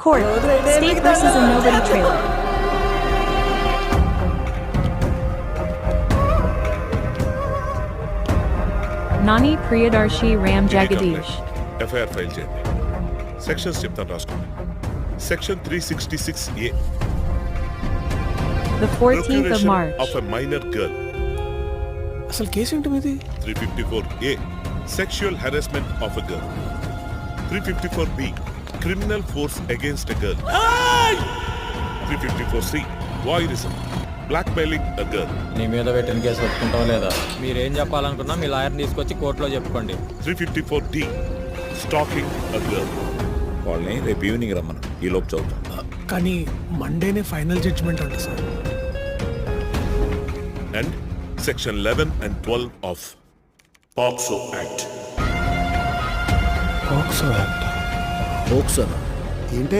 Court. State versus a nobody trailer. Nani Priyadarshi Ram Jagadish. FIR file చేయండి. Sections చెప్తాను రాసుకోండి. Section 366A The 14th of March. Of a minor girl. అసలు కేసు ఏంటి మీది? 354A sexual harassment of a girl. 354B criminal force against a girl. 354C voyeurism blackmailing a girl. నీ మీద పెట్టిన కేసు ఒప్పుకుంటాం లేదా? మీరేం చెప్పాలనుకున్నా మీ లాయర్ని తీసుకొచ్చి కోర్టులో చెప్పుకోండి. 354D stacking a girl. వాళ్ళని రేపు ఈవినింగ్ రమ్మను, ఈ లోపు చదువుతాం. కానీ మండేనే ఫైనల్ జడ్జిమెంట్ అంట sir. And section 11 and 12 of POCSO act. POCSO act. POCSO ఏంటి?